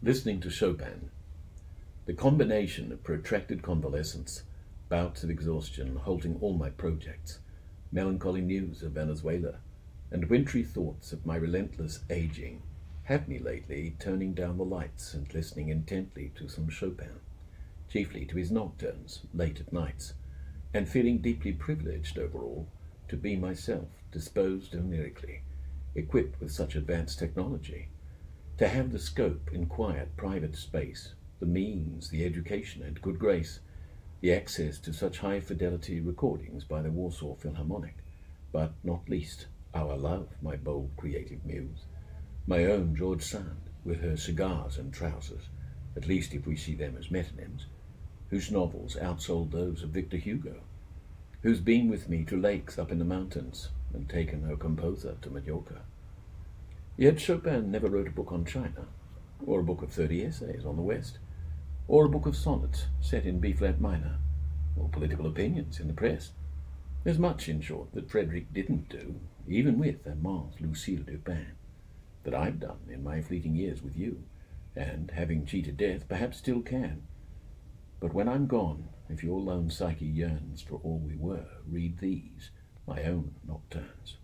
Listening to Chopin. The combination of protracted convalescence, bouts of exhaustion halting all my projects, melancholy news of Venezuela, and wintry thoughts of my relentless aging have me lately turning down the lights and listening intently to some Chopin, chiefly to his nocturnes late at nights, and feeling deeply privileged overall to be myself disposed of lyrically, equipped with such advanced technology, to have the scope in quiet private space, the means, the education and good grace, the access to such high fidelity recordings by the Warsaw Philharmonic, but not least our love, my bold creative muse, my own George Sand, with her cigars and trousers, at least if we see them as metonyms, whose novels outsold those of Victor Hugo, who's been with me to lakes up in the mountains and taken her composer to Majorca. Yet Chopin never wrote a book on China, or a book of 30 essays on the West, or a book of sonnets set in B-flat minor, or political opinions in the press. There's much, in short, that Frederick didn't do, even with Amant's Lucille Dupin, that I've done in my fleeting years with you, and, having cheated death, perhaps still can. But when I'm gone, if your lone psyche yearns for all we were, read these, my own nocturnes.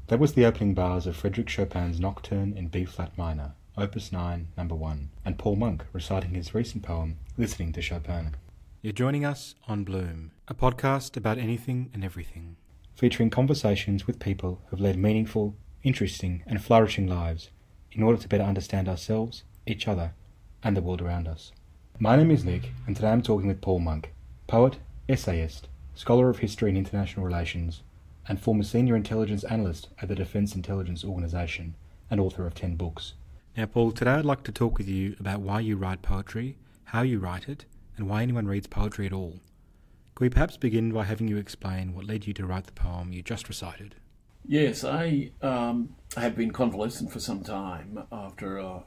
That was the opening bars of Frédéric Chopin's Nocturne in B-flat minor, Opus 9, number 1, and Paul Monk reciting his recent poem, Listening to Chopin. You're joining us on Bloom, a podcast about anything and everything, featuring conversations with people who've led meaningful, interesting and flourishing lives in order to better understand ourselves, each other, and the world around us. My name is Nick, and today I'm talking with Paul Monk, poet, essayist, scholar of history and international relations, and former senior intelligence analyst at the Defence Intelligence Organisation, and author of 10 books. Now, Paul, today I'd like to talk with you about why you write poetry, how you write it, and why anyone reads poetry at all. Could we perhaps begin by having you explain what led you to write the poem you just recited? Yes, I have been convalescent for some time after a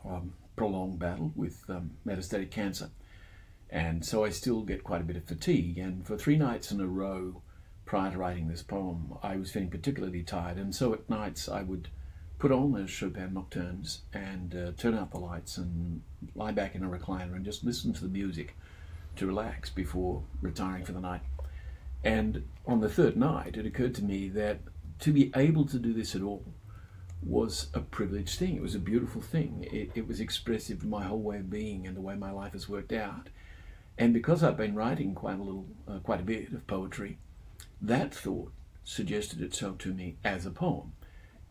prolonged battle with metastatic cancer. And so I still get quite a bit of fatigue. And for 3 nights in a row prior to writing this poem, I was feeling particularly tired. And so at nights I would put on those Chopin nocturnes and turn out the lights and lie back in a recliner and just listen to the music to relax before retiring for the night. And on the 3rd night, it occurred to me that to be able to do this at all was a privileged thing. It was a beautiful thing. It was expressive of my whole way of being and the way my life has worked out. And because I've been writing quite a bit of poetry, that thought suggested itself to me as a poem.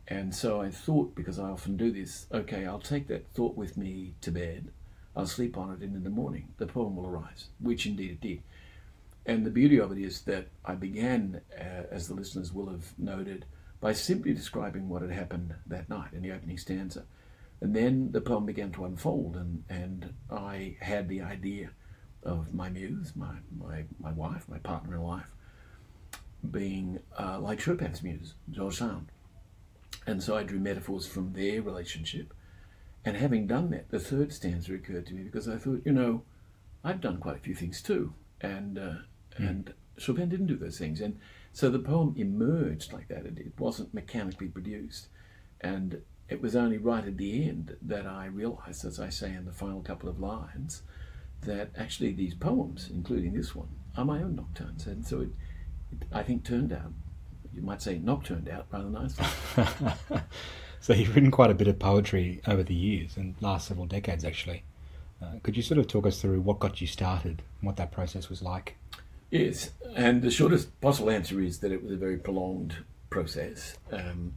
And so I thought, because I often do this, okay, I'll take that thought with me to bed, I'll sleep on it, and in the morning the poem will arise, which indeed it did. And the beauty of it is that I began, as the listeners will have noted, by simply describing what had happened that night in the opening stanza. And then the poem began to unfold, and I had the idea of my muse, my wife, my partner in life, being like Chopin's muse, George Sand. And so I drew metaphors from their relationship. And having done that, the 3rd stanza occurred to me, because I thought, I've done quite a few things too. And Chopin didn't do those things. And so the poem emerged like that. It wasn't mechanically produced. And it was only right at the end that I realized, as I say in the final couple of lines, that actually these poems, including this one, are my own nocturnes. And so it I think, turned out, you might say nocturned out rather nicely. So you've written quite a bit of poetry over the years, and last several decades actually. Could you sort of talk us through what got you started and what that process was like? Yes, and the shortest possible answer is that it was a very prolonged process. When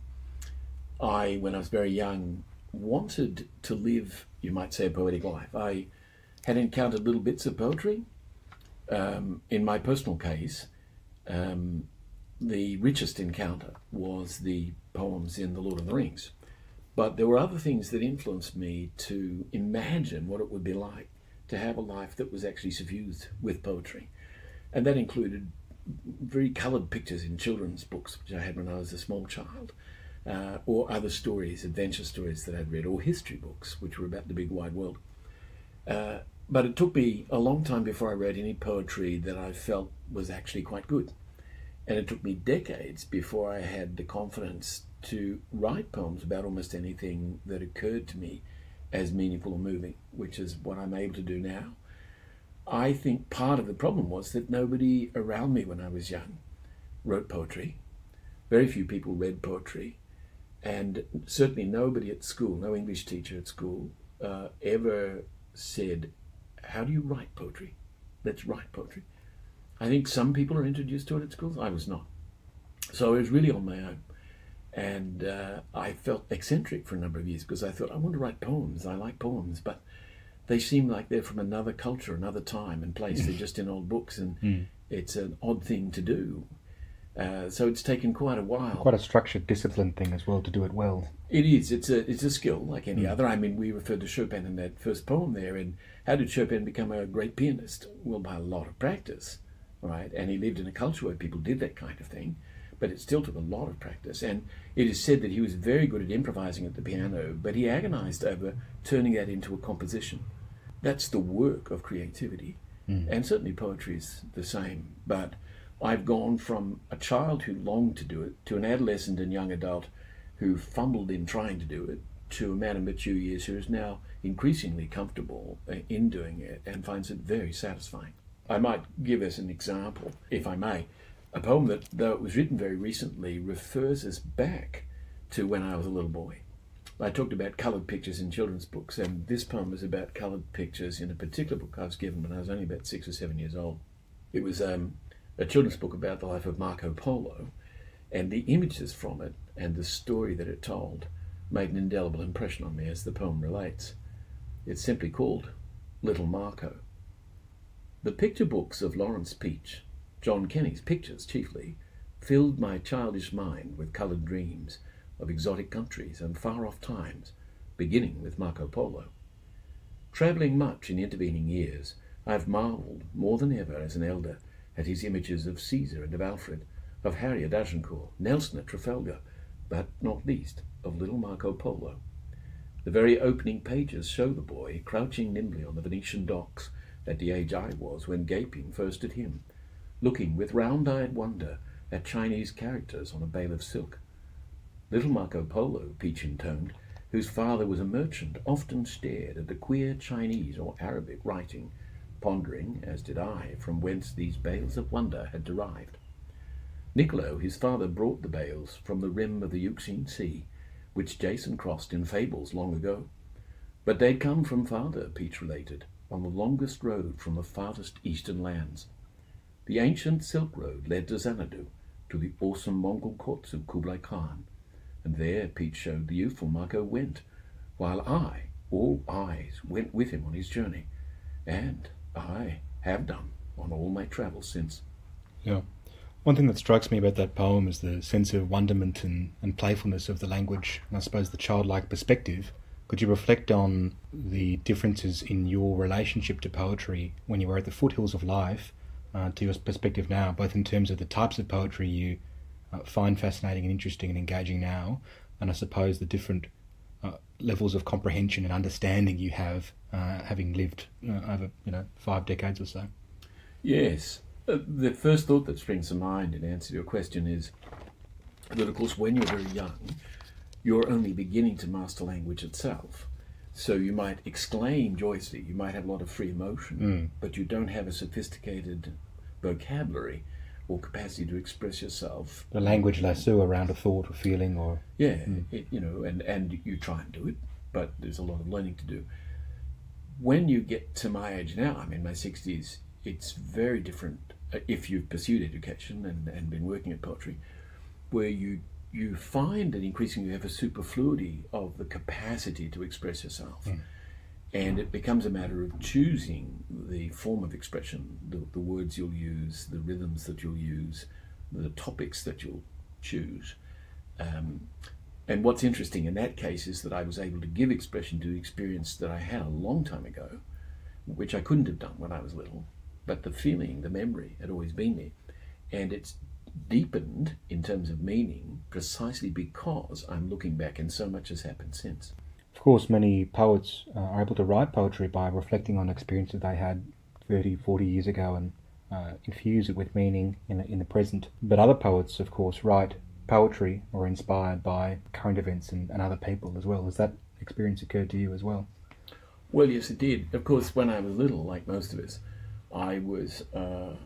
I was very young, wanted to live, you might say, a poetic life. I had encountered little bits of poetry. In my personal case, the richest encounter was the poems in The Lord of the Rings. But there were other things that influenced me to imagine what it would be like to have a life that was actually suffused with poetry. And that included very coloured pictures in children's books, which I had when I was a small child, or other stories, adventure stories that I'd read, or history books, which were about the big wide world. But it took me a long time before I wrote any poetry that I felt was actually quite good. And it took me decades before I had the confidence to write poems about almost anything that occurred to me as meaningful or moving, which is what I'm able to do now. I think part of the problem was that nobody around me when I was young wrote poetry. Very few people read poetry, and certainly nobody at school, no English teacher at school, ever said, how do you write poetry? Let's write poetry. I think some people are introduced to it at schools. I was not. So I was really on my own. And I felt eccentric for a number of years because I thought, I want to write poems. I like poems, but they seem like they're from another culture, another time and place. They're just in old books, and it's an odd thing to do. So it's taken quite a while. Quite a structured, disciplined thing as well to do it well. It is. It's a skill like any other. I mean, we referred to Chopin in that first poem there. And how did Chopin become a great pianist? Well, by a lot of practice, right? And he lived in a culture where people did that kind of thing. But it still took a lot of practice. And it is said that he was very good at improvising at the piano, but he agonized over turning that into a composition. That's the work of creativity. And certainly poetry is the same. But I've gone from a child who longed to do it to an adolescent and young adult who fumbled in trying to do it to a man of mature years who is now increasingly comfortable in doing it and finds it very satisfying. I might give as an example, if I may, a poem that, though it was written very recently, refers us back to when I was a little boy. I talked about coloured pictures in children's books, and this poem is about coloured pictures in a particular book I was given when I was only about 6 or 7 years old. It was a children's book about the life of Marco Polo, and the images from it and the story that it told made an indelible impression on me, as the poem relates. It's simply called Little Marco. The picture books of Lawrence Peach, John Kenny's pictures chiefly, filled my childish mind with coloured dreams of exotic countries and far-off times, beginning with Marco Polo. Travelling much in intervening years, I have marvelled more than ever as an elder at his images of Caesar and of Alfred, of Harry at Agincourt, Nelson at Trafalgar, but not least of little Marco Polo. The very opening pages show the boy crouching nimbly on the Venetian docks at the age I was when gaping first at him, looking with round-eyed wonder at Chinese characters on a bale of silk. Little Marco Polo, Peach intoned, whose father was a merchant, often stared at the queer Chinese or Arabic writing, pondering, as did I, from whence these bales of wonder had derived. Niccolo, his father, brought the bales from the rim of the Euxine Sea, which Jason crossed in fables long ago. But they'd come from farther, Peach related, on the longest road from the farthest eastern lands. The ancient Silk Road led to Xanadu, to the awesome Mongol courts of Kublai Khan, and there Peach showed the youthful Marco went, while I, all eyes, went with him on his journey, and I have done on all my travels since. Yeah. One thing that strikes me about that poem is the sense of wonderment and playfulness of the language, and I suppose the childlike perspective. Could you reflect on the differences in your relationship to poetry when you were at the foothills of life to your perspective now, both in terms of the types of poetry you find fascinating and interesting and engaging now, and I suppose the different levels of comprehension and understanding you have having lived over 5 decades or so? Yes. The first thought that springs to mind in answer to your question is that, of course, when you're very young, you're only beginning to master language itself. So you might exclaim joyously, you might have a lot of free emotion, but you don't have a sophisticated vocabulary or capacity to express yourself. The language lasso around a thought or feeling or... Yeah, and you try and do it, but there's a lot of learning to do. When you get to my age now, I'm in my 60s, it's very different if you've pursued education and been working at poetry, where you find that increasingly you have a superfluity of the capacity to express yourself. And it becomes a matter of choosing the form of expression, the words you'll use, the rhythms that you'll use, the topics that you'll choose. And what's interesting in that case is that I was able to give expression to experience that I had a long time ago, which I couldn't have done when I was little, but the feeling, the memory had always been there. And it's deepened in terms of meaning precisely because I'm looking back and so much has happened since. Of course, many poets are able to write poetry by reflecting on experiences they had 30, 40 years ago and infuse it with meaning in the present. But other poets, of course, write poetry or are inspired by current events and other people as well. Has that experience occurred to you as well? Well, yes, it did. Of course, when I was little, like most of us, I was,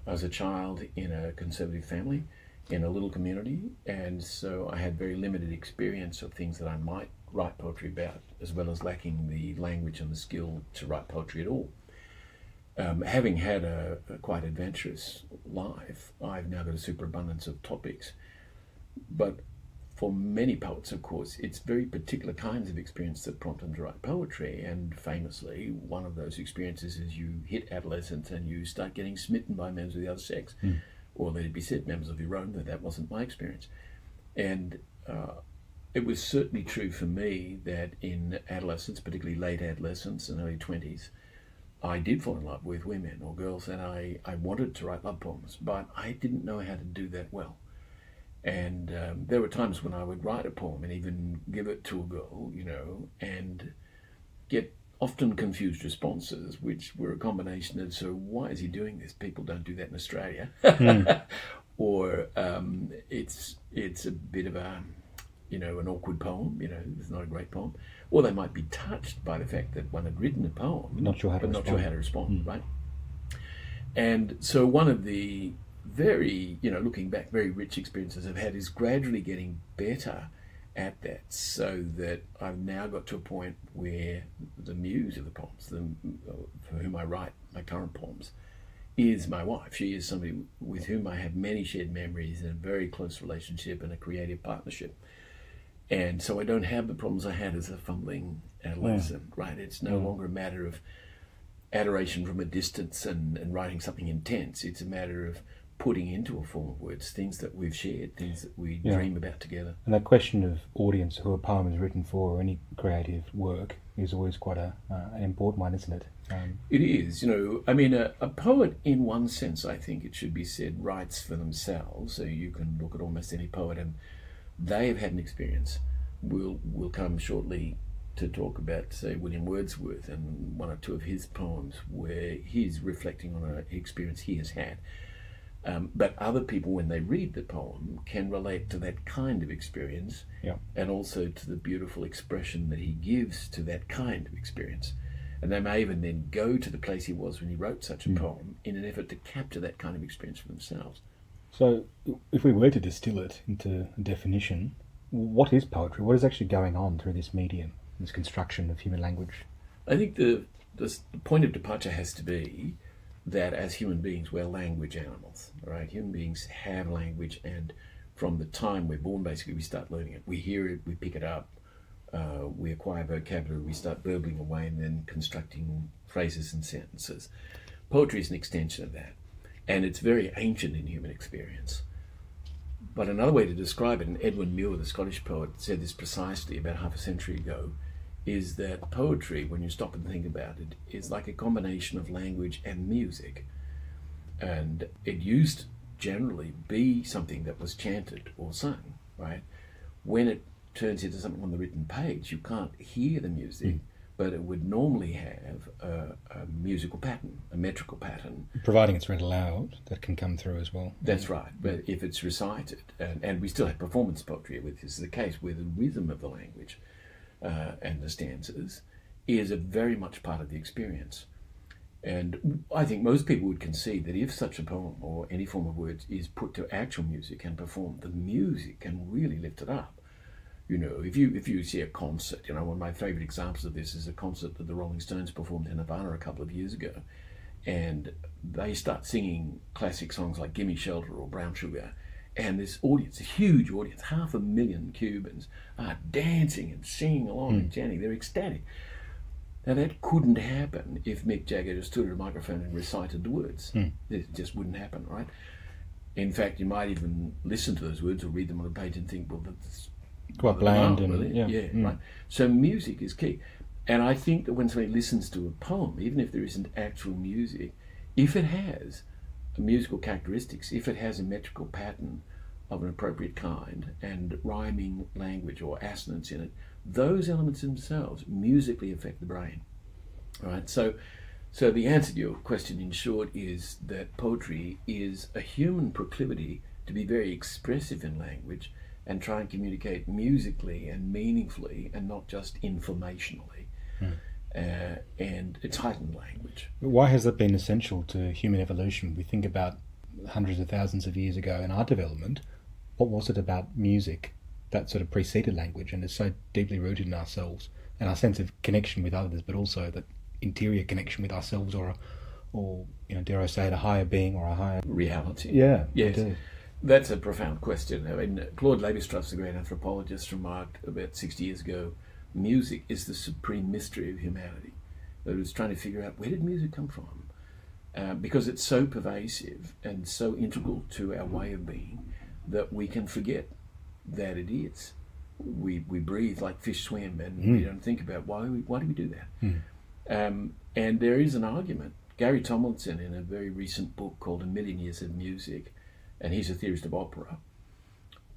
as a child, in a conservative family, in a little community, and so I had very limited experience of things that I might write poetry about, as well as lacking the language and the skill to write poetry at all. Having had a quite adventurous life, I've now got a superabundance of topics. But for many poets, of course, it's very particular kinds of experience that prompt them to write poetry. And famously, one of those experiences is you hit adolescence and you start getting smitten by members of the other sex. Or let it be said, members of your own, though that wasn't my experience. And it was certainly true for me that in adolescence, particularly late adolescence and early 20s, I did fall in love with women or girls, and I wanted to write love poems, but I didn't know how to do that well. And there were times when I would write a poem and even give it to a girl, you know, and get often confused responses, which were a combination of, so why is he doing this? People don't do that in Australia. Or it's a bit of a, you know, an awkward poem, you know, it's not a great poem. Or they might be touched by the fact that one had written a poem, not sure how to respond, right? And so one of the very, you know, looking back, very rich experiences I've had is gradually getting better at that, so that I've now got to a point where the muse of the poems, for whom I write my current poems, is my wife. She is somebody with whom I have many shared memories and a very close relationship and a creative partnership. And so I don't have the problems I had as a fumbling adolescent, right? It's no longer a matter of adoration from a distance and writing something intense. It's a matter of putting into a form of words things that we've shared, things that we dream about together. And that question of audience, who a poem is written for, or any creative work, is always quite an important one, isn't it? It is, you know, I mean, a poet, in one sense, I think it should be said, writes for themselves. So you can look at almost any poet and they have had an experience. We'll come shortly to talk about, say, William Wordsworth and one or two of his poems where he's reflecting on an experience he has had. But other people, when they read the poem, can relate to that kind of experience, and also to the beautiful expression that he gives to that kind of experience. And they may even then go to the place he was when he wrote such a poem in an effort to capture that kind of experience for themselves. So if we were to distill it into a definition, what is poetry? What is actually going on through this medium, this construction of human language? I think the point of departure has to be that as human beings, we're language animals, right? Human beings have language, and from the time we're born, basically, we start learning it. We hear it, we pick it up, we acquire vocabulary, we start burbling away and then constructing phrases and sentences. Poetry is an extension of that, and it's very ancient in human experience. But another way to describe it, and Edwin Muir, the Scottish poet, said this precisely about half a century ago, is that poetry, when you stop and think about it, is like a combination of language and music. And it used to generally be something that was chanted or sung, right? When it turns into something on the written page, you can't hear the music, but it would normally have a musical pattern, a metrical pattern. Providing it's read aloud, that can come through as well. That's right, but if it's recited, and we still have performance poetry, which is the case where the rhythm of the language and the stanzas is a very much part of the experience. And I think most people would concede that if such a poem or any form of words is put to actual music and performed, the music can really lift it up. You know, if you see a concert, you know, one of my favourite examples of this is a concert that the Rolling Stones performed in Havana a couple of years ago, and they start singing classic songs like Gimme Shelter or Brown Sugar, and this audience, a huge audience, 500,000 Cubans, are dancing and singing along and chanting. They're ecstatic. Now that couldn't happen if Mick Jagger just stood at a microphone and recited the words. It just wouldn't happen, right? In fact, you might even listen to those words or read them on a page and think, well, that's quite bland. Right. So music is key. And I think that when somebody listens to a poem, even if there isn't actual music, if it has musical characteristics, if it has a metrical pattern of an appropriate kind and rhyming language or assonance in it, those elements themselves musically affect the brain. Right? So the answer to your question, in short, is that poetry is a human proclivity to be very expressive in language and try and communicate musically and meaningfully and not just informationally. and it's heightened language. Why has that been essential to human evolution? We think about hundreds of thousands of years ago in our development. What was it about music that sort of preceded language and is so deeply rooted in ourselves and our sense of connection with others, but also that interior connection with ourselves, or dare I say it, a higher being or a higher reality? Yeah, yes, indeed. That's a profound question. I mean, Claude Lévi-Strauss, the great anthropologist, remarked about 60 years ago, music is the supreme mystery of humanity. It was trying to figure out, where did music come from? Because it's so pervasive and so integral to our way of being that we can forget that it is. We breathe like fish swim, and we don't think about why do we do that? And there is an argument. Gary Tomlinson, in a very recent book called A Million Years of Music, and he's a theorist of opera,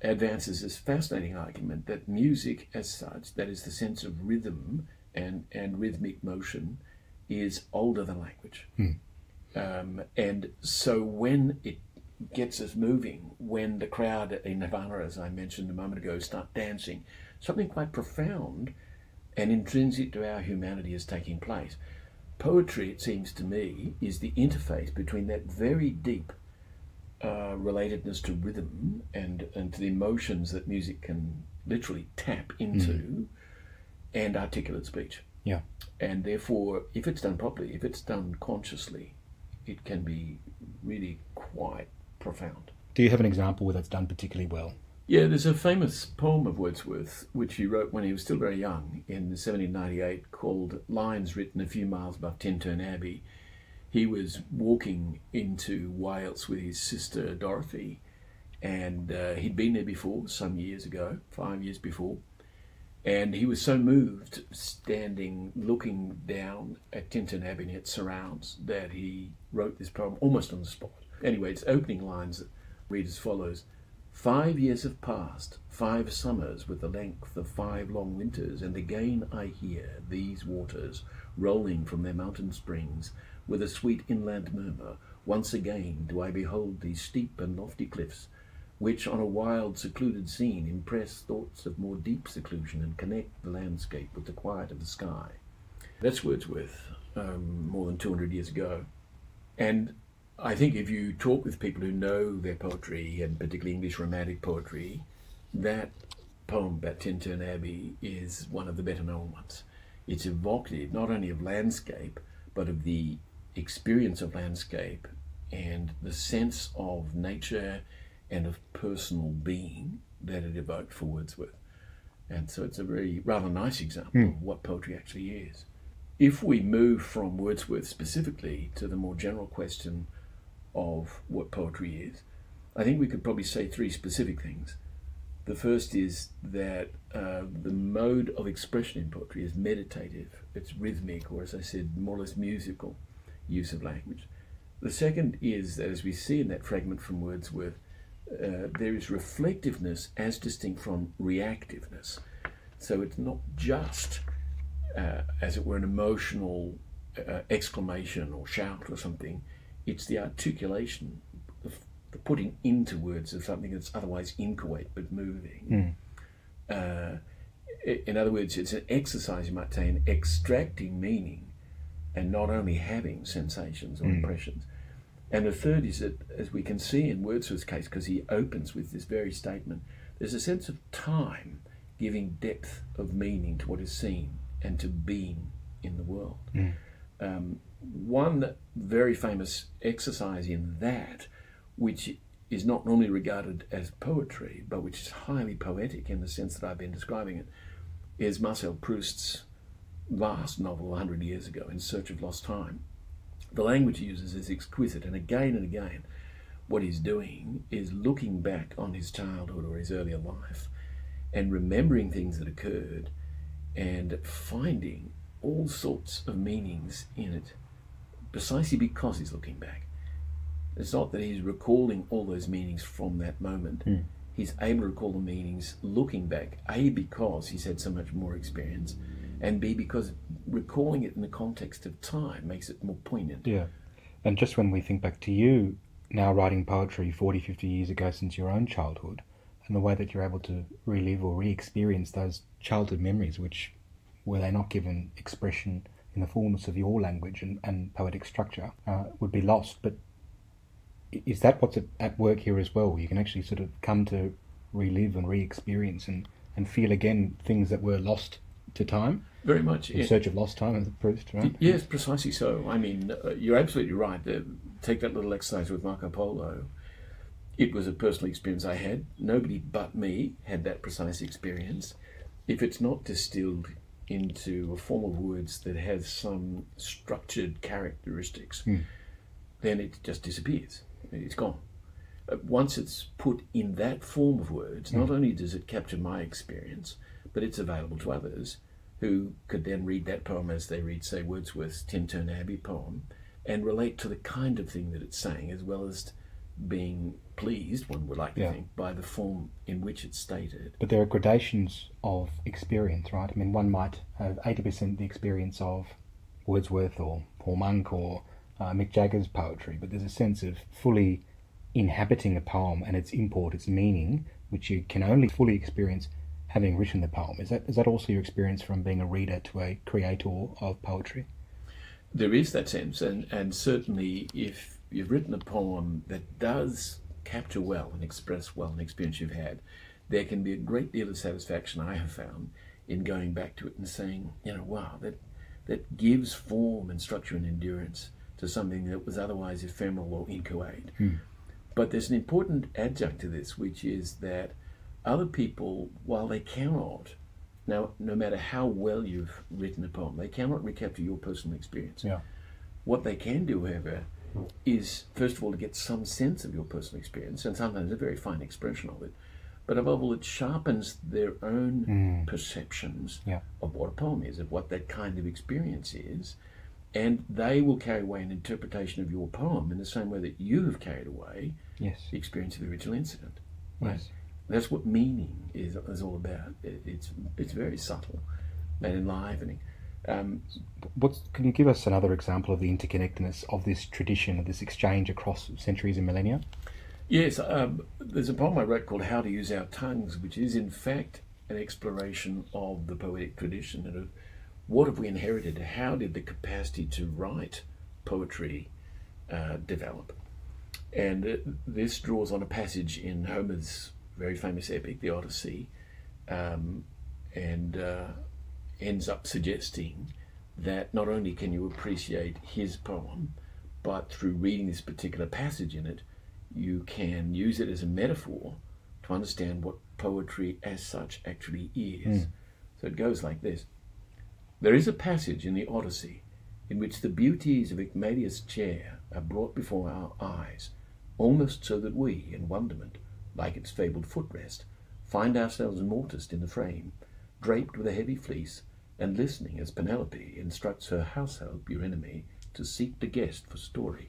advances this fascinating argument that music as such, that is the sense of rhythm and rhythmic motion, is older than language. And so when it gets us moving, when the crowd in Havana, as I mentioned a moment ago, start dancing, something quite profound and intrinsic to our humanity is taking place. Poetry, it seems to me, is the interface between that very deep relatedness to rhythm and to the emotions that music can literally tap into, and articulate speech. Yeah. And therefore, if it's done properly, if it's done consciously, it can be really quite profound. Do you have an example where that's done particularly well? Yeah, there's a famous poem of Wordsworth, which he wrote when he was still very young, in 1798, called Lines Written a Few Miles Above Tintern Abbey. He was walking into Wales with his sister Dorothy, and he'd been there before, some years ago, 5 years before, and he was so moved, standing, looking down at Tintern Abbey and its surrounds, that he wrote this poem almost on the spot. Anyway, its opening lines read as follows: 5 years have passed, 5 summers with the length of 5 long winters, and again I hear these waters rolling from their mountain springs with a sweet inland murmur. Once again do I behold these steep and lofty cliffs, which on a wild secluded scene impress thoughts of more deep seclusion and connect the landscape with the quiet of the sky. That's Wordsworth, more than 200 years ago. And I think if you talk with people who know their poetry, and particularly English romantic poetry, that poem about Tintern Abbey is one of the better known ones. It's evocative not only of landscape, but of the experience of landscape and the sense of nature and of personal being that it evoked for Wordsworth. And so it's a very rather nice example of what poetry actually is. If we move from Wordsworth specifically to the more general question of what poetry is, I think we could probably say 3 specific things. The first is that the mode of expression in poetry is meditative, it's rhythmic, or as I said, more or less musical use of language. The second is that, as we see in that fragment from Wordsworth, there is reflectiveness as distinct from reactiveness. So it's not just, as it were, an emotional exclamation or shout or something. It's the articulation, the putting into words of something that's otherwise inchoate but moving. In other words, it's an exercise, you might say, in extracting meaning and not only having sensations or impressions. And the third is that, as we can see in Wordsworth's case, because he opens with this very statement, there's a sense of time giving depth of meaning to what is seen and to being in the world. One very famous exercise in that, which is not normally regarded as poetry, but which is highly poetic in the sense that I've been describing it, is Marcel Proust's vast novel 100 years ago, In Search of Lost Time. The language he uses is exquisite, and again, what he's doing is looking back on his childhood or his earlier life and remembering things that occurred and finding all sorts of meanings in it, precisely because he's looking back. It's not that he's recalling all those meanings from that moment. He's able to recall the meanings looking back, A, because he's had so much more experience, and B, because recalling it in the context of time makes it more poignant. Yeah. And just when we think back to you now writing poetry 40, 50 years ago since your own childhood, and the way that you're able to relive or re-experience those childhood memories, which were they not given expression in the fullness of your language and poetic structure would be lost. But is that what's at work here as well? You can actually sort of come to relive and re-experience and feel again things that were lost to time? Very much. In search of lost time, as Proust, right? Yes, precisely so. I mean, you're absolutely right. Take that little exercise with Marco Polo. It was a personal experience I had. Nobody but me had that precise experience. If it's not distilled into a form of words that has some structured characteristics, then it just disappears. It's gone. Once it's put in that form of words, not only does it capture my experience, but it's available to others who could then read that poem as they read, say, Wordsworth's Tintern Abbey poem, and relate to the kind of thing that it's saying, as well as being pleased, one would like to think, by the form in which it's stated. But there are gradations of experience, right? I mean, one might have 80% the experience of Wordsworth or Paul Monk or Mick Jagger's poetry, but there's a sense of fully inhabiting a poem and its import, its meaning, which you can only fully experience having written the poem. Is that also your experience from being a reader to a creator of poetry? There is that sense, and certainly if you've written a poem that does capture well and express well an experience you've had, there can be a great deal of satisfaction, I have found, in going back to it and saying, wow, that gives form and structure and endurance to something that was otherwise ephemeral or inchoate. But there's an important adjunct to this, which is that other people, while they cannot, now, no matter how well you've written a poem, they cannot recapture your personal experience. What they can do, however, is, first of all, to get some sense of your personal experience, and sometimes a very fine expression of it, but above all, it sharpens their own perceptions of what a poem is, of what that kind of experience is, and they will carry away an interpretation of your poem in the same way that you have carried away the experience of the original incident. Right? That's what meaning is all about. It's very subtle and enlivening. Can you give us another example of the interconnectedness of this tradition, of this exchange across centuries and millennia? Yes, there's a poem I wrote called How to Use Our Tongues, which is in fact an exploration of the poetic tradition and of what have we inherited, how did the capacity to write poetry develop. And this draws on a passage in Homer's very famous epic, the Odyssey, and ends up suggesting that not only can you appreciate his poem, but through reading this particular passage in it, you can use it as a metaphor to understand what poetry as such actually is. So it goes like this. There is a passage in the Odyssey in which the beauties of Icmalia's chair are brought before our eyes, almost so that we, in wonderment, like its fabled footrest, find ourselves mortised in the frame, draped with a heavy fleece, and listening as Penelope instructs her househelp Eurynome to seek the guest for story.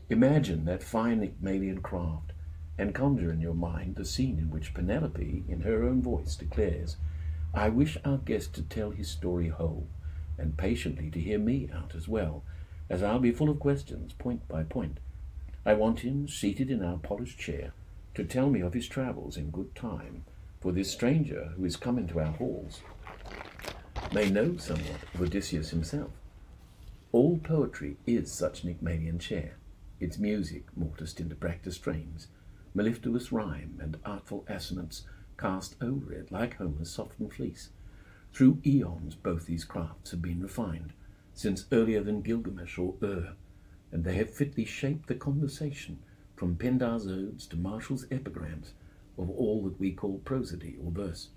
Imagine that fine Icmalian craft, and conjure in your mind the scene in which Penelope, in her own voice, declares, I wish our guest to tell his story whole, and patiently to hear me out as well, as I'll be full of questions, point by point. I want him, seated in our polished chair, to tell me of his travels in good time, for this stranger who is come into our halls may know somewhat of Odysseus himself. All poetry is such an Icmalian chair, its music mortised into practised frames, mellifluous rhyme and artful assonance cast over it like Homer's softened fleece. Through eons both these crafts have been refined, since earlier than Gilgamesh or and they have fitly shaped the conversation from Pindar's odes to Martial's epigrams of all that we call prosody or verse,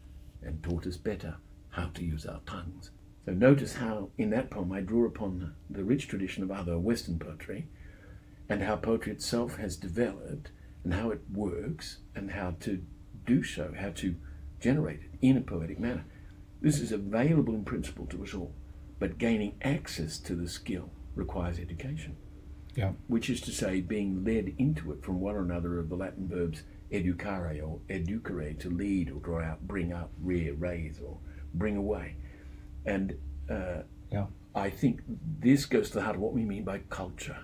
and taught us better how to use our tongues. So notice how in that poem I draw upon the rich tradition of other Western poetry, and how poetry itself has developed, and how it works, and how to do so, how to generate it in a poetic manner. This is available in principle to us all, but gaining access to the skill requires education. Which is to say, being led into it from one or another of the Latin verbs educare or educere, to lead or draw out, bring up, rear, raise, or bring away. And I think this goes to the heart of what we mean by culture,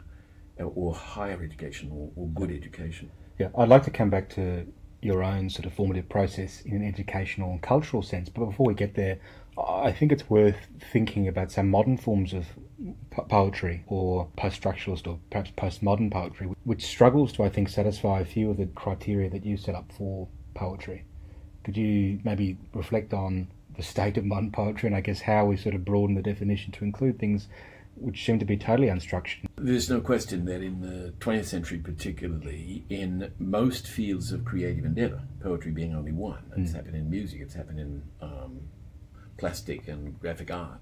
or higher education, or good education. I'd like to come back to your own sort of formative process in an educational and cultural sense, but before we get there, I think it's worth thinking about some modern forms of poetry, or post-structuralist or perhaps postmodern poetry, which struggles to, I think, satisfy a few of the criteria that you set up for poetry. Could you maybe reflect on the state of modern poetry, and I guess how we sort of broaden the definition to include things which seem to be totally unstructured? There's no question that in the 20th century, particularly in most fields of creative endeavour, poetry being only one, it's happened in music, it's happened in plastic and graphic art,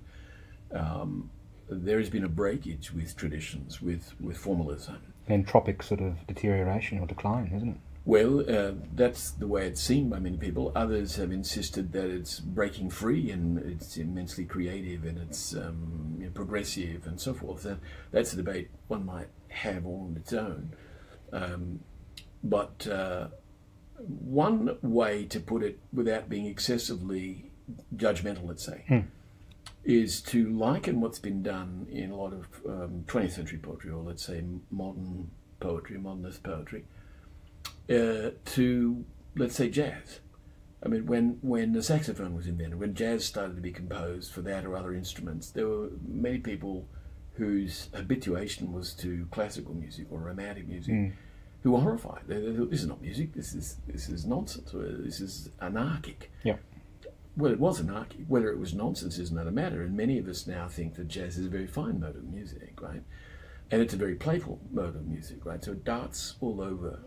there has been a breakage with traditions, with formalism. Entropic sort of deterioration or decline, isn't it? Well, that's the way it's seen by many people. Others have insisted that it's breaking free and it's immensely creative and it's progressive and so forth. And that's a debate one might have all on its own. But one way to put it without being excessively judgmental, let's say, is to liken what's been done in a lot of 20th century poetry, or let's say modern poetry, modernist poetry, to, let's say, jazz. I mean, when the saxophone was invented, when jazz started to be composed for that or other instruments, there were many people whose habituation was to classical music or romantic music who were horrified. They thought, this is not music, this is nonsense, or this is anarchic. Yeah. Well, it was anarchic. Whether it was nonsense is another matter, and many of us now think that jazz is a very fine mode of music, right? And it's a very playful mode of music, right? So it darts all over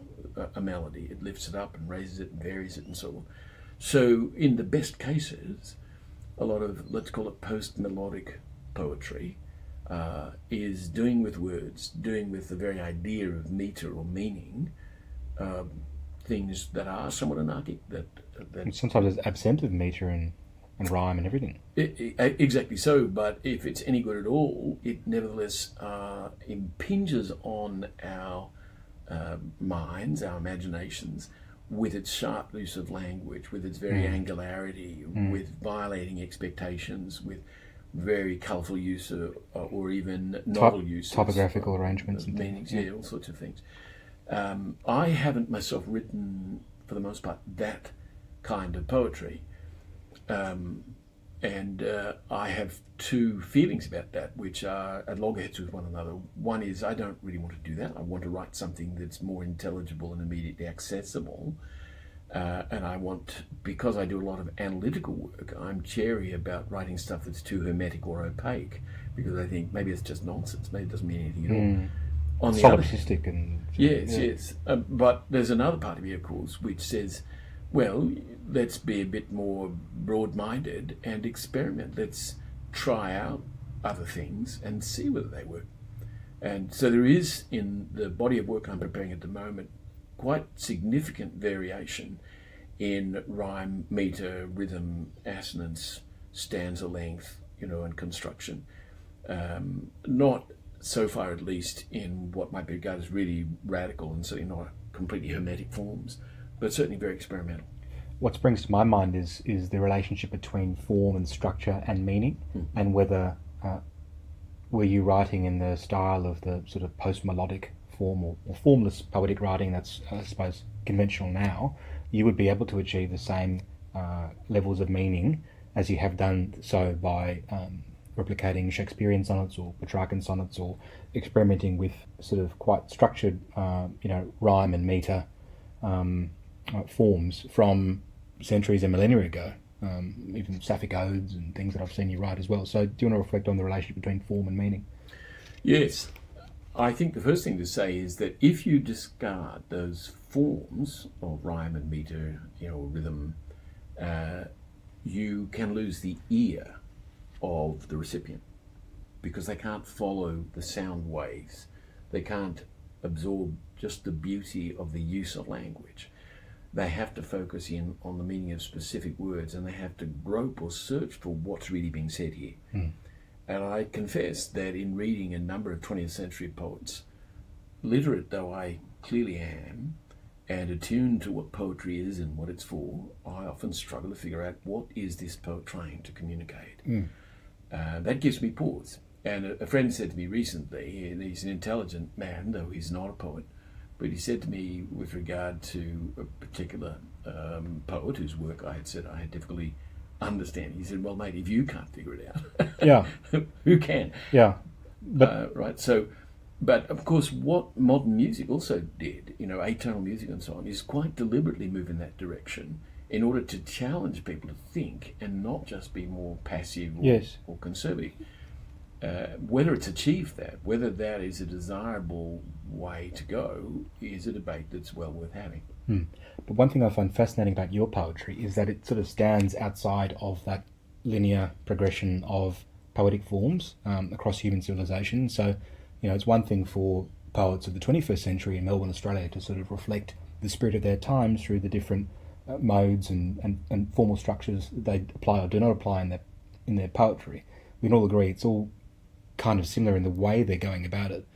a melody. It lifts it up and raises it and varies it and so on. So in the best cases, a lot of, let's call it post-melodic poetry, is doing with words, doing with the very idea of metre or meaning, things that are somewhat anarchic. And sometimes it's absent of metre and rhyme and everything. Exactly so, but if it's any good at all, it nevertheless impinges on our minds, our imaginations, with its sharp use of language, with its very angularity, with violating expectations, with very colourful use of, or even novel use typographical arrangements and meanings, all sorts of things. I haven't myself written, for the most part, that kind of poetry. And I have two feelings about that, which are at loggerheads with one another. One is I don't really want to do that. I want to write something that's more intelligible and immediately accessible. And I want, because I do a lot of analytical work, I'm chary about writing stuff that's too hermetic or opaque, because I think maybe it's just nonsense. Maybe it doesn't mean anything at all. On the solipsistic and... Yes. But there's another part of me, of course, which says, well, let's be a bit more broad-minded and experiment. Let's try out other things and see whether they work. And so there is, in the body of work I'm preparing at the moment, quite significant variation in rhyme, metre, rhythm, assonance, stanza length, and construction. Not so far, at least, in what might be regarded as really radical and certainly not completely hermetic forms, but certainly very experimental. What springs to my mind is the relationship between form and structure and meaning, and whether were you writing in the style of the sort of post-melodic form or formless poetic writing that's, I suppose, conventional now, you would be able to achieve the same levels of meaning as you have done so by replicating Shakespearean sonnets or Petrarchan sonnets, or experimenting with sort of quite structured, rhyme and metre forms from centuries and millennia ago, even Sapphic odes and things that I've seen you write as well. So do you want to reflect on the relationship between form and meaning? Yes. I think the first thing to say is that if you discard those forms of rhyme and metre, rhythm, you can lose the ear of the recipient, because they can't follow the sound waves. They can't absorb just the beauty of the use of language. They have to focus in on the meaning of specific words, and they have to grope or search for what's really being said here. And I confess that in reading a number of 20th century poets, literate though I clearly am, and attuned to what poetry is and what it's for, I often struggle to figure out what is this poet trying to communicate. That gives me pause. And a friend said to me recently, and he's an intelligent man, though he's not a poet, but he said to me with regard to a particular poet whose work I had said I had difficulty understand. He said, well, mate, if you can't figure it out, Yeah. who can? Yeah. But Right. So, but of course, what modern music also did, atonal music and so on, is quite deliberately move in that direction in order to challenge people to think and not just be more passive or, Yes. or conservative. Whether it's achieved that, whether that is a desirable way to go, is a debate that's well worth having. But one thing I find fascinating about your poetry is that it sort of stands outside of that linear progression of poetic forms across human civilization. So, it's one thing for poets of the 21st century in Melbourne, Australia, to sort of reflect the spirit of their times through the different modes and formal structures that they apply or do not apply in their poetry. We can all agree it's all kind of similar in the way they're going about it.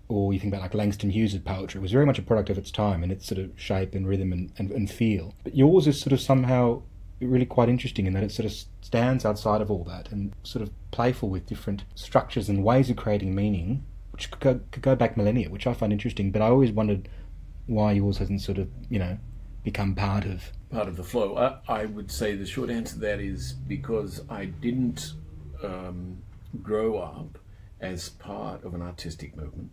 Or you think about like Langston Hughes' poetry, it was very much a product of its time in its sort of shape and rhythm and feel. But yours is sort of somehow really quite interesting in that it sort of stands outside of all that and sort of playful with different structures and ways of creating meaning, which could go back millennia, which I find interesting. But I always wondered why yours hasn't sort of, become part of the flow. I would say the short answer to that is because I didn't grow up as part of an artistic movement.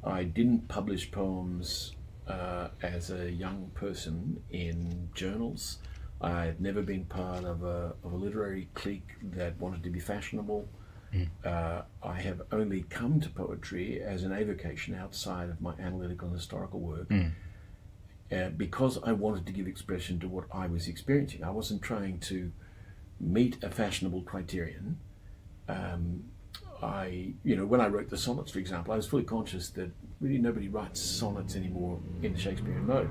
I didn't publish poems as a young person in journals. I had never been part of a literary clique that wanted to be fashionable. I have only come to poetry as an avocation outside of my analytical and historical work because I wanted to give expression to what I was experiencing. I wasn't trying to meet a fashionable criterion. When I wrote the sonnets, for example, I was fully conscious that really nobody writes sonnets anymore in the Shakespearean mode.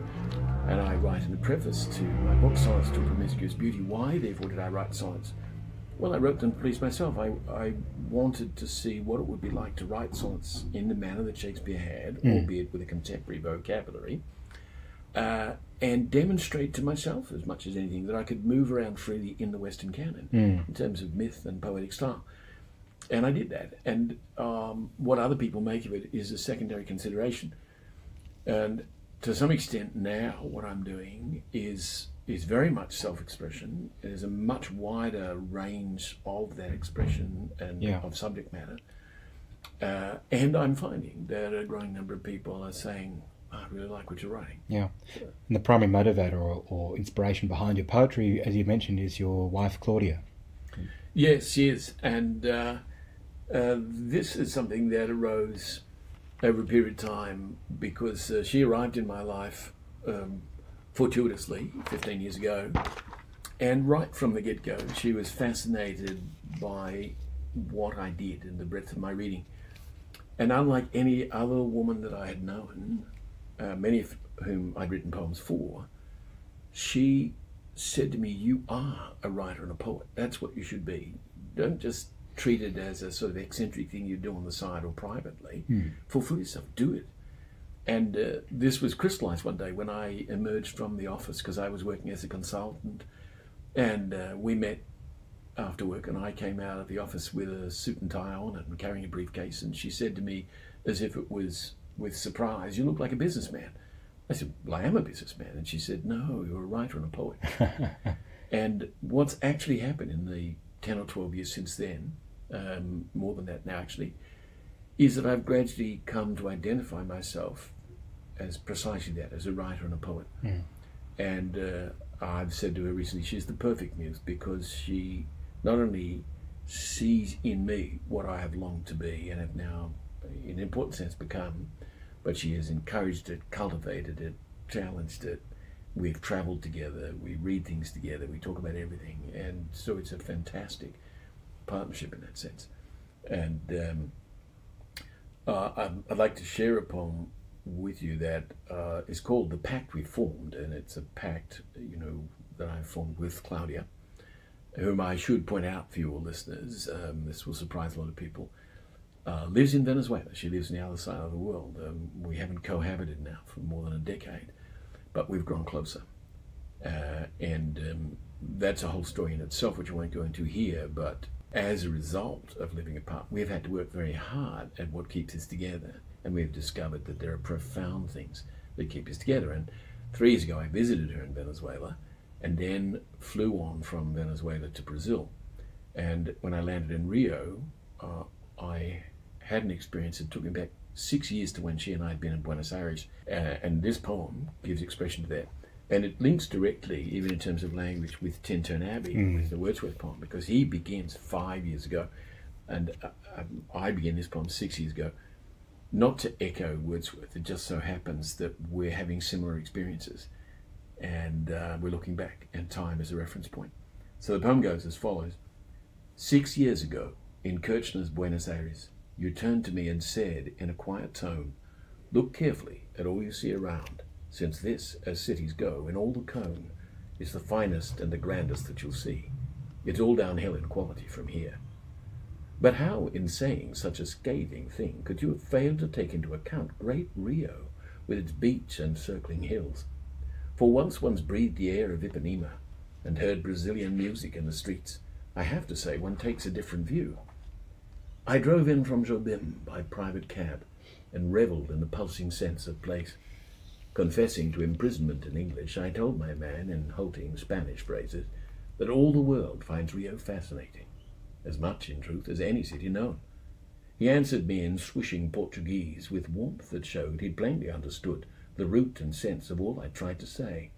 And I write in the preface to my book, Sonnets to a Promiscuous Beauty, why therefore did I write sonnets? Well, I wrote them to please myself. I wanted to see what it would be like to write sonnets in the manner that Shakespeare had, albeit with a contemporary vocabulary, and demonstrate to myself, as much as anything, that I could move around freely in the Western canon in terms of myth and poetic style. And I did that. And what other people make of it is a secondary consideration. And to some extent now what I'm doing is very much self-expression. There's a much wider range of that expression and of subject matter. And I'm finding that a growing number of people are saying, I really like what you're writing. Yeah. And the primary motivator or inspiration behind your poetry, as you mentioned, is your wife, Claudia. Yes, she is. And this is something that arose over a period of time because she arrived in my life fortuitously 15 years ago. And right from the get-go, she was fascinated by what I did and the breadth of my reading. And unlike any other woman that I had known, many of whom I'd written poems for, she said to me, you are a writer and a poet. That's what you should be. Don't just treat it as a sort of eccentric thing you do on the side or privately. Fulfill yourself, do it. And this was crystallized one day when I emerged from the office because I was working as a consultant, and we met after work, and I came out of the office with a suit and tie on and carrying a briefcase, and she said to me, as if it was with surprise, you look like a businessman. I said, well, I am a businessman. And she said, no, you're a writer and a poet. And what's actually happened in the 10 or 12 years since then, more than that now actually, is that I've gradually come to identify myself as precisely that, as a writer and a poet. And I've said to her recently, she's the perfect muse because she not only sees in me what I have longed to be and have now, in an important sense, become, but she has encouraged it, cultivated it, challenged it. We've travelled together, we read things together, we talk about everything, and so it's a fantastic partnership in that sense. And I'd like to share a poem with you that is called The Pact We Formed, and it's a pact, that I formed with Claudia, whom I should point out for your listeners, this will surprise a lot of people, lives in Venezuela. She lives on the other side of the world. We haven't cohabited now for more than a decade, but we've grown closer. And that's a whole story in itself, which I won't go into here, but as a result of living apart, we've had to work very hard at what keeps us together, and we've discovered that there are profound things that keep us together. And 3 years ago, I visited her in Venezuela, and then flew on from Venezuela to Brazil. And when I landed in Rio, I had an experience that took me back 6 years to when she and I had been in Buenos Aires, and this poem gives expression to that. And it links directly, even in terms of language, with Tintern Abbey, with the Wordsworth Pond, because he begins 5 years ago, and I began this poem 6 years ago, not to echo Wordsworth. It just so happens that we're having similar experiences, and we're looking back, and time is a reference point. So the poem goes as follows. 6 years ago, in Kirchner's Buenos Aires, you turned to me and said in a quiet tone, look carefully at all you see around, since this, as cities go, in all the cone, is the finest and the grandest that you'll see. It's all downhill in quality from here. But how, in saying such a scathing thing, could you have failed to take into account great Rio, with its beach and circling hills? For once one's breathed the air of Ipanema, and heard Brazilian music in the streets, I have to say one takes a different view. I drove in from Jobim by private cab, and revelled in the pulsing sense of place. Confessing to imprisonment in English, I told my man in halting Spanish phrases that all the world finds Rio fascinating, as much in truth as any city known. He answered me in swishing Portuguese with warmth that showed he'd plainly understood the root and sense of all I tried to say.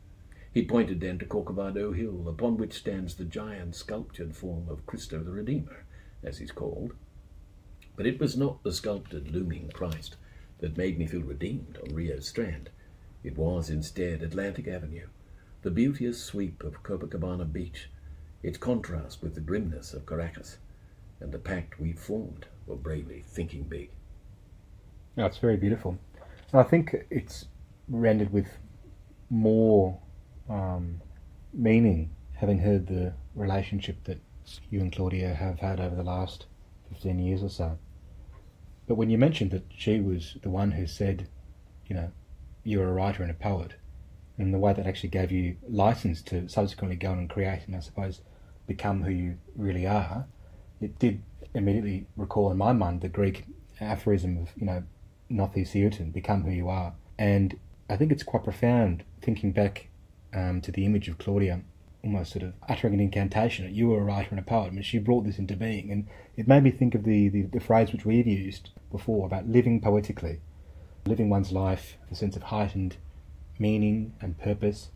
He pointed then to Corcovado Hill, upon which stands the giant sculptured form of Christo the Redeemer, as he's called. But it was not the sculptured looming Christ that made me feel redeemed on Rio's strand. It was instead Atlantic Avenue, the beauteous sweep of Copacabana Beach, its contrast with the grimness of Caracas, and the pact we formed while bravely thinking big. No, it's very beautiful. And I think it's rendered with more meaning, having heard the relationship that you and Claudia have had over the last 15 years or so. But when you mentioned that she was the one who said, you know, you're a writer and a poet, and the way that actually gave you license to subsequently go on and create and I suppose become who you really are, it did immediately recall in my mind the Greek aphorism of, you know, nothi theoton, become who you are. And I think it's quite profound thinking back to the image of Claudia almost sort of uttering an incantation that you were a writer and a poet. I mean, she brought this into being, and it made me think of the phrase which we've used before about living poetically, living one's life, the sense of heightened meaning and purpose,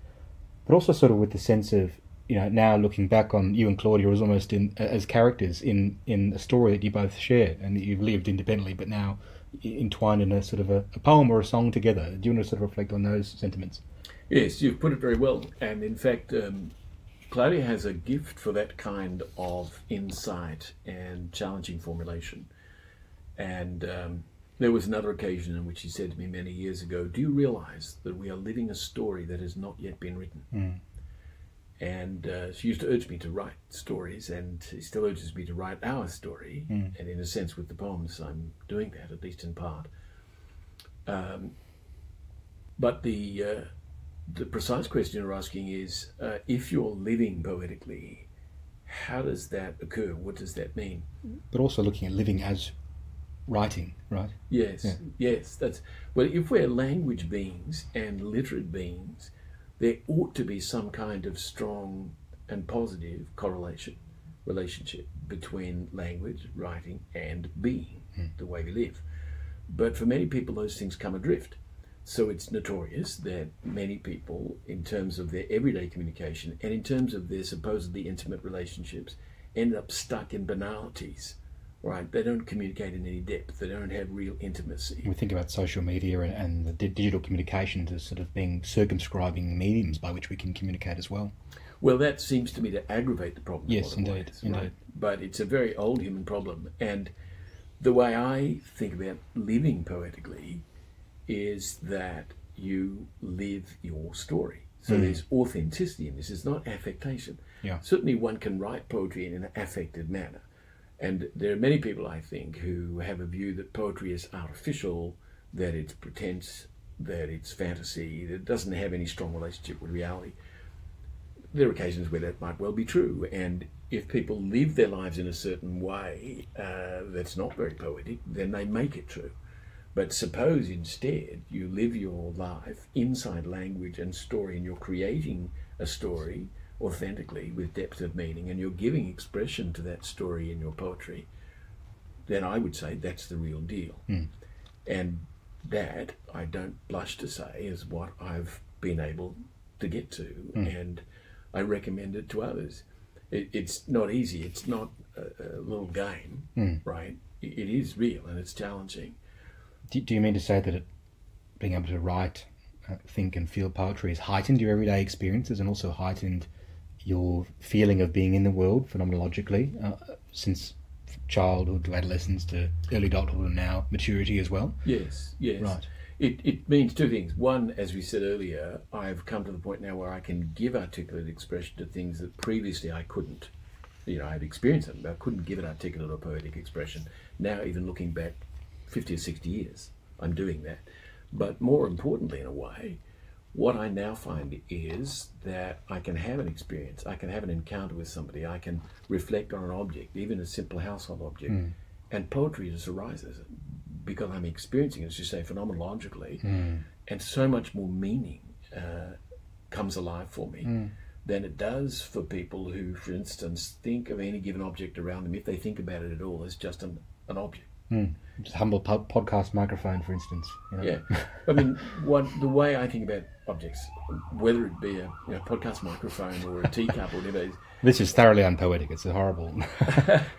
but also sort of with the sense of, you know, now looking back on you and Claudia as almost as characters in a story that you both share and that you've lived independently, but now entwined in a sort of a poem or a song together. Do you want to sort of reflect on those sentiments? Yes, you've put it very well. And in fact, Claudia has a gift for that kind of insight and challenging formulation. And there was another occasion in which she said to me many years ago, do you realize that we are living a story that has not yet been written? Mm. And she used to urge me to write stories, and she still urges me to write our story. Mm. And in a sense with the poems, I'm doing that, at least in part. But the precise question you're asking is, if you're living poetically, how does that occur? What does that mean? But also looking at living as writing, right? Yes, yeah. Yes. Well, if we're language beings and literate beings, there ought to be some kind of strong and positive relationship between language, writing, and being, the way we live. But for many people, those things come adrift. So it's notorious that many people, in terms of their everyday communication and in terms of their supposedly intimate relationships, end up stuck in banalities, right? They don't communicate in any depth. They don't have real intimacy. We think about social media and the digital communications as sort of being circumscribing mediums by which we can communicate as well. Well, that seems to me to aggravate the problem. Yes, indeed. Ways, right? But it's a very old human problem. And the way I think about living poetically is that you live your story. So there's authenticity in this. It's not affectation. Yeah. Certainly one can write poetry in an affected manner. And there are many people, I think, who have a view that poetry is artificial, that it's pretense, that it's fantasy, that it doesn't have any strong relationship with reality. There are occasions where that might well be true. And if people live their lives in a certain way that's not very poetic, then they make it true. But suppose instead you live your life inside language and story, and you're creating a story authentically with depth of meaning, and you're giving expression to that story in your poetry, then I would say that's the real deal. And that, I don't blush to say, is what I've been able to get to, and I recommend it to others. It's not easy. It's not a little game, right? It is real and it's challenging. Do you mean to say that being able to write, think and feel poetry has heightened your everyday experiences and also heightened your feeling of being in the world phenomenologically, since childhood to adolescence to early adulthood and now maturity as well? Yes. Right. It means two things. One, as we said earlier, I've come to the point now where I can give articulate expression to things that previously I couldn't. I'd experienced them, but I couldn't give it articulate or poetic expression. Now, even looking back 50 or 60 years, I'm doing that. But more importantly, in a way, what I now find is that I can have an experience, I can have an encounter with somebody, I can reflect on an object, even a simple household object, and poetry just arises because I'm experiencing it, as you say, phenomenologically, and so much more meaning comes alive for me than it does for people who, for instance, think of any given object around them, if they think about it at all, as just an object. Just a humble podcast microphone, for instance. Yeah, I mean, the way I think about objects, whether it be a podcast microphone or a teacup or whatever. This is thoroughly unpoetic. It's a horrible.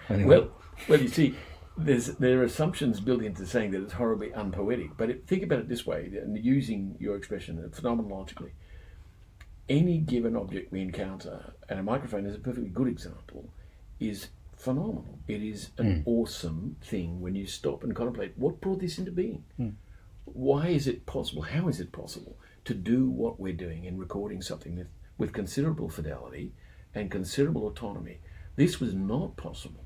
Anyway. Well, you see, there are assumptions built into saying that it's horribly unpoetic. But think about it this way, and using your expression phenomenologically, any given object we encounter, and a microphone is a perfectly good example, is phenomenal. It is an awesome thing when you stop and contemplate what brought this into being. Why is it possible? How is it possible to do what we're doing in recording something with considerable fidelity and considerable autonomy? This was not possible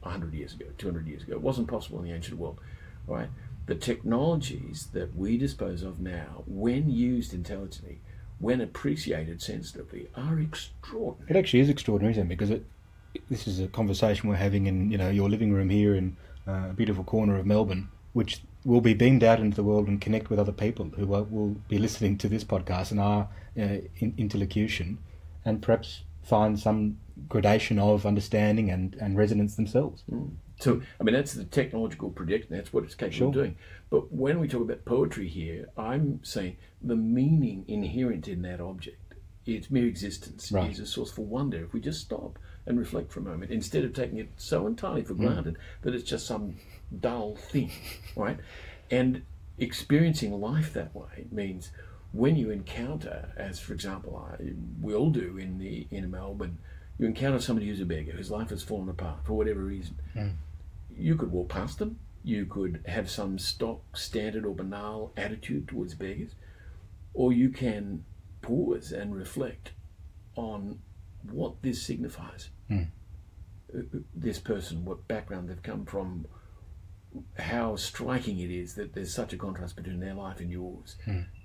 100 years ago, 200 years ago. It wasn't possible in the ancient world, right? The technologies that we dispose of now, when used intelligently, when appreciated sensitively, are extraordinary. It actually is extraordinary, isn't it? Because this is a conversation we're having in your living room here in a beautiful corner of Melbourne, which will be beamed out into the world and connect with other people who will be listening to this podcast and our interlocution, and perhaps find some gradation of understanding and resonance themselves. So, I mean, that's the technological projection. That's what it's capable of doing. But when we talk about poetry here, I'm saying the meaning inherent in that object, its mere existence, is a source for wonder. If we just stop and reflect for a moment, instead of taking it so entirely for granted that it's just some dull thing, right? And experiencing life that way means when you encounter, as for example we all do in Melbourne, you encounter somebody who's a beggar, whose life has fallen apart for whatever reason. You could walk past them, you could have some stock, standard or banal attitude towards beggars, or you can pause and reflect on what this signifies. This person, what background they've come from, how striking it is that there's such a contrast between their life and yours,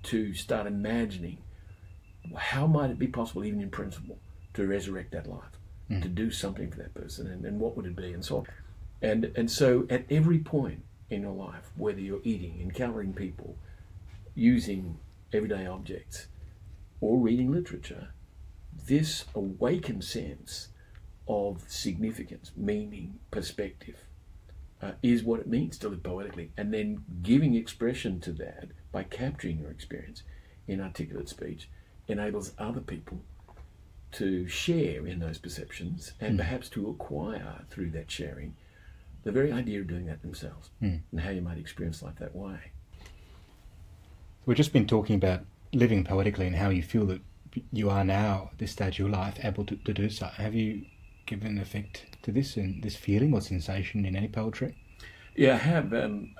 to start imagining how might it be possible, even in principle, to resurrect that life, to do something for that person, and what would it be, and so on. And so at every point in your life, whether you're eating, encountering people, using everyday objects, or reading literature, this awakened sense of significance, meaning, perspective, is what it means to live poetically. And then giving expression to that by capturing your experience in articulate speech enables other people to share in those perceptions and perhaps to acquire through that sharing the very idea of doing that themselves and how you might experience life that way. We've just been talking about living poetically and how you feel that you are now, at this stage of your life, able to do so. Have you given effect to this and this feeling or sensation in any poetry? Yeah, I have, and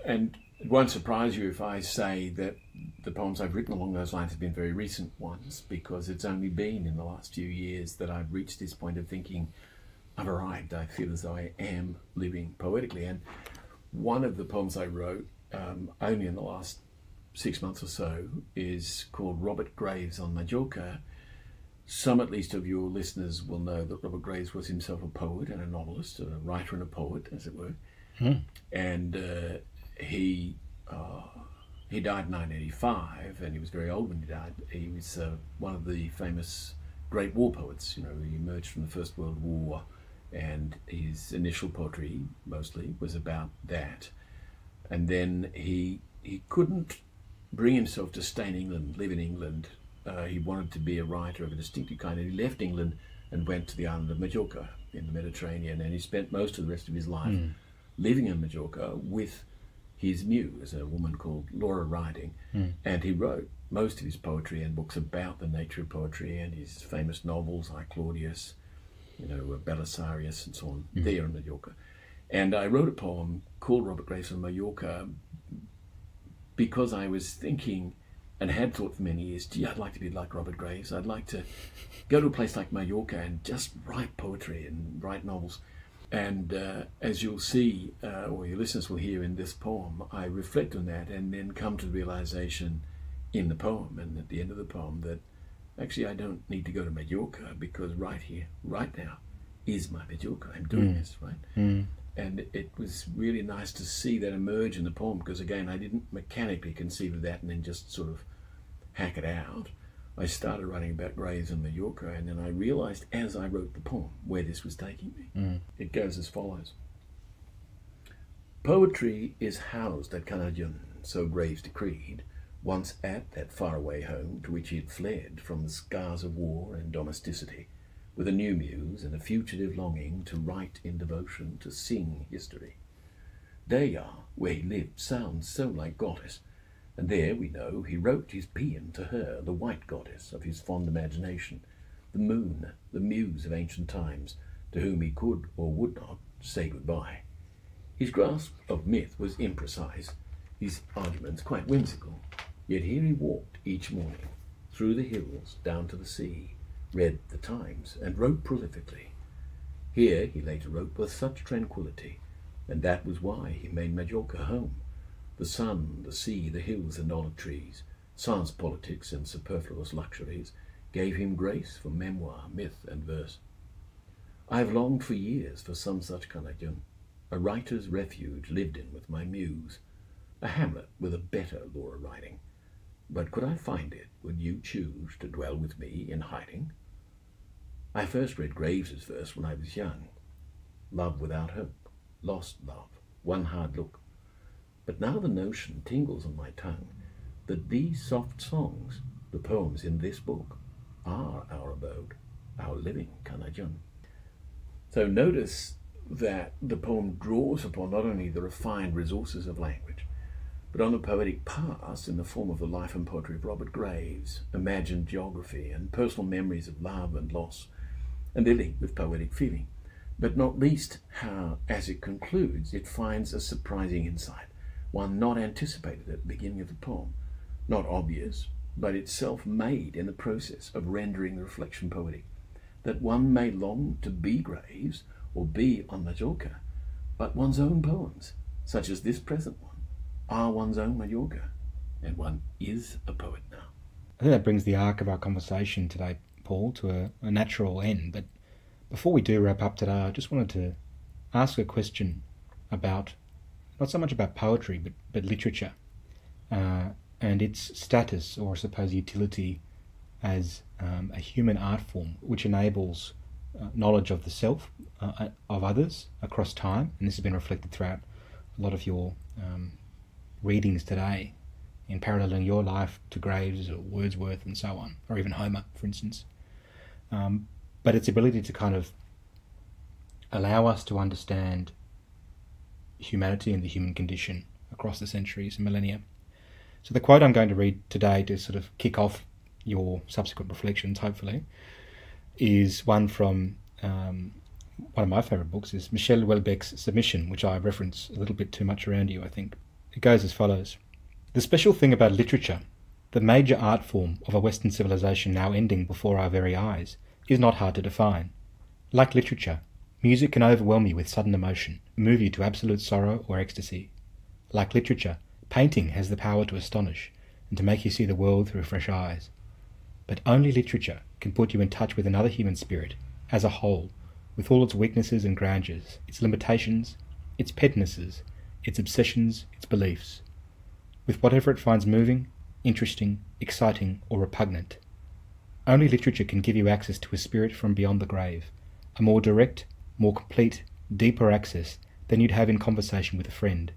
it won't surprise you if I say that the poems I've written along those lines have been very recent ones, because it's only been in the last few years that I've reached this point of thinking, I've arrived, I feel as though I am living poetically. And one of the poems I wrote only in the last 6 months or so is called Robert Graves on Majorca. Some, at least, of your listeners will know that Robert Graves was himself a poet and a novelist, a writer and a poet, as it were. And he he died in 1985, and he was very old when he died. He was one of the famous great war poets. You know, he emerged from the First World War, and his initial poetry mostly was about that. And then he couldn't bring himself to stay in England, live in England. He wanted to be a writer of a distinctive kind, and he left England and went to the island of Majorca in the Mediterranean, and he spent most of the rest of his life living in Majorca with his muse, a woman called Laura Riding, and he wrote most of his poetry and books about the nature of poetry, and his famous novels like Claudius, you know, Belisarius and so on, there in Majorca. And I wrote a poem called Robert Grayson Majorca because I was thinking, and had thought for many years, gee, I'd like to be like Robert Graves. I'd like to go to a place like Majorca and just write poetry and write novels. And as you'll see, or your listeners will hear in this poem, I reflect on that and then come to the realization in the poem and at the end of the poem that actually I don't need to go to Majorca, because right here, right now, is my Majorca. I'm doing this, right? And it was really nice to see that emerge in the poem, because again, I didn't mechanically conceive of that and then just sort of hack it out. I started writing about Graves and Majorca, and then I realized as I wrote the poem where this was taking me. It goes as follows. Poetry is housed at Canadian, so Graves decreed, once at that faraway home to which he had fled from the scars of war and domesticity, with a new muse and a fugitive longing to write in devotion, to sing history. Daya, where he lived, sounds so like goddess, and there, we know, he wrote his paean to her, the white goddess of his fond imagination, the moon, the muse of ancient times, to whom he could or would not say goodbye. His grasp of myth was imprecise, his arguments quite whimsical, yet here he walked each morning, through the hills down to the sea, read the Times, and wrote prolifically. Here he later wrote with such tranquillity, and that was why he made Majorca home. The sun, the sea, the hills and olive trees, sans politics and superfluous luxuries, gave him grace for memoir, myth and verse. I have longed for years for some such Canadian, a writer's refuge lived in with my muse, a hamlet with a better Laura Riding. But could I find it, would you choose to dwell with me in hiding? I first read Graves's verse when I was young. Love without hope, lost love, one hard look. But now the notion tingles on my tongue that these soft songs, the poems in this book, are our abode, our living Canadian. So notice that the poem draws upon not only the refined resources of language, but on the poetic past in the form of the life and poetry of Robert Graves, imagined geography and personal memories of love and loss, and they're linked with poetic feeling. But not least how, as it concludes, it finds a surprising insight, one not anticipated at the beginning of the poem, not obvious, but itself made in the process of rendering the reflection poetic, that one may long to be Graves or be on Majorca, but one's own poems, such as this present one, are one's own Majorca, and one is a poet now. I think that brings the arc of our conversation today, Paul, to a natural end. But before we do wrap up today, I just wanted to ask a question about, not so much about poetry, but literature, and its status, or I suppose utility, as a human art form which enables knowledge of the self, of others across time. And this has been reflected throughout a lot of your readings today, in paralleling your life to Graves or Wordsworth and so on, or even Homer, for instance. But its ability to kind of allow us to understand humanity and the human condition across the centuries and millennia. So the quote I'm going to read today to sort of kick off your subsequent reflections, hopefully, is one from one of my favourite books, is Michel Houellebecq's Submission, which I reference a little bit too much around you, I think. It goes as follows. The special thing about literature, the major art form of a Western civilization now ending before our very eyes, is not hard to define. Like literature, music can overwhelm you with sudden emotion, move you to absolute sorrow or ecstasy. Like literature, painting has the power to astonish and to make you see the world through fresh eyes. But only literature can put you in touch with another human spirit, as a whole, with all its weaknesses and grandeurs, its limitations, its pettinesses, its obsessions, its beliefs. with whatever it finds moving, interesting, exciting, or repugnant. Only literature can give you access to a spirit from beyond the grave, a more direct, more complete, deeper access than you'd have in conversation with a friend.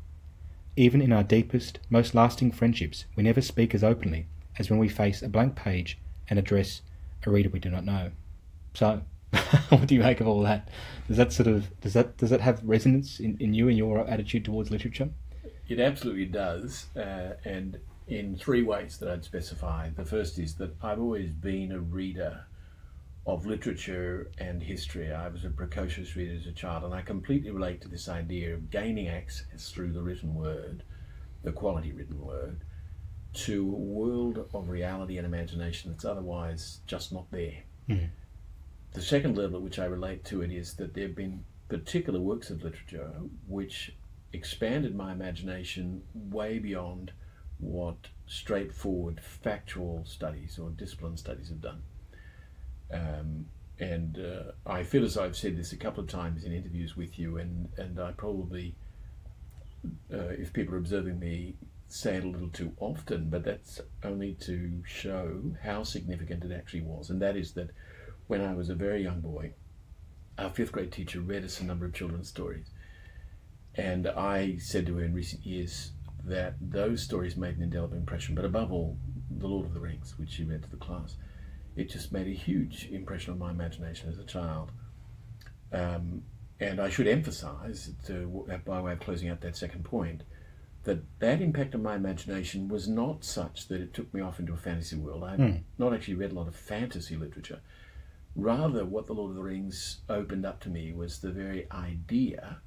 Even in our deepest, most lasting friendships, we never speak as openly as when we face a blank page and address a reader we do not know. So, what do you make of all that? Does that have resonance in you and your attitude towards literature? It absolutely does, and in three ways that I'd specify. The first is that I've always been a reader of literature and history. I was a precocious reader as a child, and I completely relate to this idea of gaining access through the written word, the quality written word, to a world of reality and imagination that's otherwise just not there. Mm. The second level at which I relate to it is that there have been particular works of literature which expanded my imagination way beyond what straightforward factual studies or discipline studies have done. I feel as I've said this a couple of times in interviews with you, and I probably, if people are observing me, say it a little too often, but that's only to show how significant it actually was. And that is that when I was a very young boy, our fifth grade teacher read us a number of children's stories. And I said to her in recent years that those stories made an indelible impression, but above all, The Lord of the Rings, which she read to the class. It just made a huge impression on my imagination as a child. And I should emphasize, by way of closing out that second point, that impact on my imagination was not such that it took me off into a fantasy world. I've not actually read a lot of fantasy literature. Rather, what The Lord of the Rings opened up to me was the very idea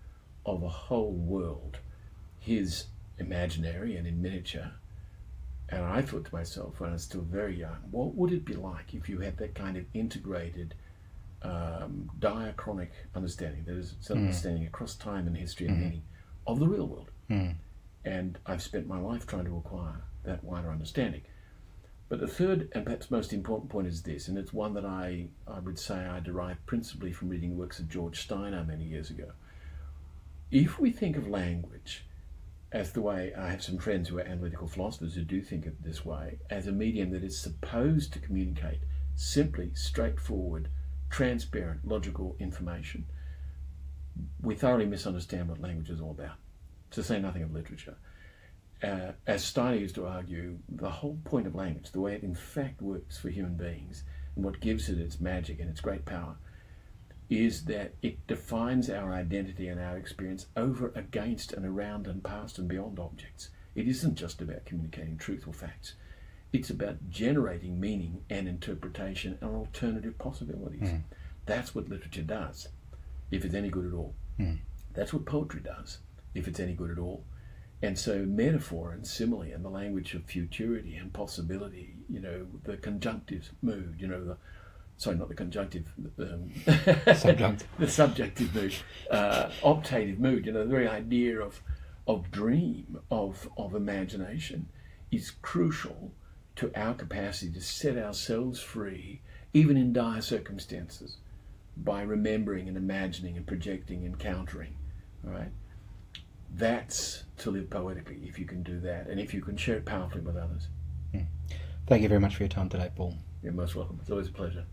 of a whole world, his imaginary and in miniature. And I thought to myself when I was still very young, what would it be like if you had that kind of integrated, diachronic understanding, that is, some understanding across time and history and meaning of the real world. And I've spent my life trying to acquire that wider understanding. But the third and perhaps most important point is this, and it's one that I would say I derived principally from reading the works of George Steiner many years ago. If we think of language as the way, I have some friends who are analytical philosophers who do think of it this way, as a medium that is supposed to communicate simply, straightforward, transparent, logical information, we thoroughly misunderstand what language is all about, to say nothing of literature. As Steiner used to argue, the whole point of language, the way it in fact works for human beings, and what gives it its magic and its great power, is that it defines our identity and our experience over, against, and around and past and beyond objects. It isn't just about communicating truth or facts. It's about generating meaning and interpretation and alternative possibilities. That's what literature does, if it's any good at all. That's what poetry does, if it's any good at all. And so metaphor and simile and the language of futurity and possibility, the conjunctive mood, not the conjunctive, subjunctive. The subjective mood, optative mood, the very idea of dream, of imagination is crucial to our capacity to set ourselves free, even in dire circumstances, by remembering and imagining and projecting and countering, all right? That's to live poetically, if you can do that, and if you can share it powerfully with others. Thank you very much for your time today, Paul. You're most welcome. It's always a pleasure.